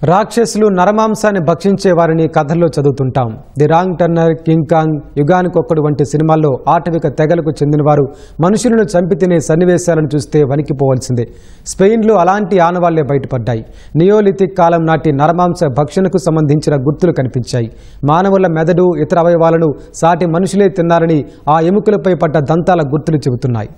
రాక్షసులు నరమాంసాన్ని భక్షించే వారిని కథల్లో చదువుతుంటాం. The Wrong Turner, King Kong, Yuganikokkadu వంటి సినిమాల్లో ఆటవిక తెగలకు చెందినవారు మనుషులను చంపి తినే సన్నివేశాలను చూస్తే వణికిపోవలసిందే. స్పెయిన్లో అలాంటి ఆనవాళ్లే బయటపడ్డాయి. నియోలిథిక్ కాలం నాటి నరమాంస భక్షణకు సంబంధించిన గుర్తులు కనిపించాయి. మానవుల మెదడు, ఇతర అవయవాలను సాటి మనుషులే తిన్నారని ఆ ఎముకలపై పడ్డ దంతాల గుర్తులు చెబుతున్నాయి.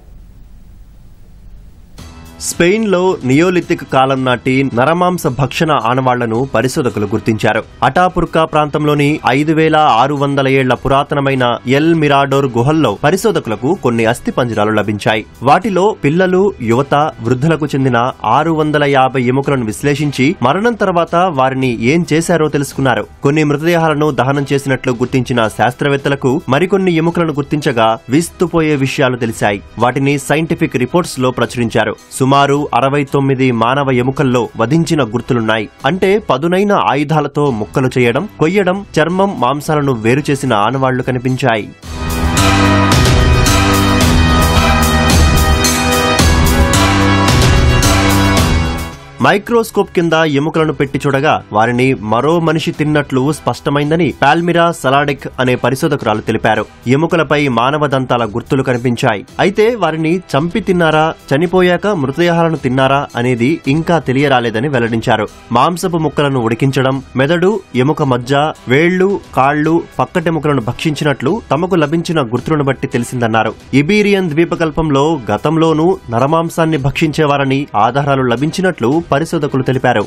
స్పెయిన్లో నియోలిథిక్ కాలం నాటి నరమాంస భక్షణ ఆనవాళ్లను పరిశోధకులు గుర్తించారు. అటాపుర్కా ప్రాంతంలోని 5600 ఏళ్ల పురాతనమైన ఎల్ మిరాడోర్ గుహల్లో పరిశోధకులకు కొన్ని అస్థిపంజరాలు లభించాయి. వాటిలో పిల్లలు, యువత, వృద్ధులకు చెందిన 650 ఎముకలను విశ్లేషించి మరణం తర్వాత వారిని ఏం చేశారో తెలుసుకున్నారు. కొన్ని మృతదేహాలను దహనం చేసినట్లు గుర్తించిన శాస్త్రవేత్తలకు మరికొన్ని ఎముకలను గుర్తించగా విస్తుపోయే విషయాలు తెలిసాయి. వాటిని సైంటిఫిక్ రిపోర్ట్స్ లో ప్రచురించారు. సుమారు 69 మానవ ఎముకల్లో వధించిన గుర్తులున్నాయి. అంటే పదునైన ఆయుధాలతో ముక్కలు చేయడం, కొయ్యడం, చర్మం, మాంసాలను వేరు చేసిన ఆనవాళ్లు కనిపించాయి. మైక్రోస్కోప్ కింద ఎముకలను పెట్టి చూడగా వారిని మరో మనిషి తిన్నట్లు స్పష్టమైందని పాల్మిరా సలాడిక్ అనే పరిశోధకురాలు తెలిపారు. ఎముకలపై మానవ దంతాల గుర్తులు కనిపించాయి. అయితే వారిని చంపి తిన్నారా, చనిపోయాక మృతదేహాలను తిన్నారా అనేది ఇంకా తెలియరాలేదని వెల్లడించారు. మాంసపు ముక్కలను ఉడికించడం, మెదడు, ఎముక మజ్జ, వేళ్లు, కాళ్లు, పక్కటెముకలను భక్షించినట్లు తమకు లభించిన గుర్తులను బట్టి తెలిసిందన్నారు. ఇబీరియన్ ద్వీపకల్పంలో గతంలోనూ నరమాంసాన్ని భక్షించేవారని ఆధారాలు లభించినట్లు పరిశోధకులు తెలిపారు.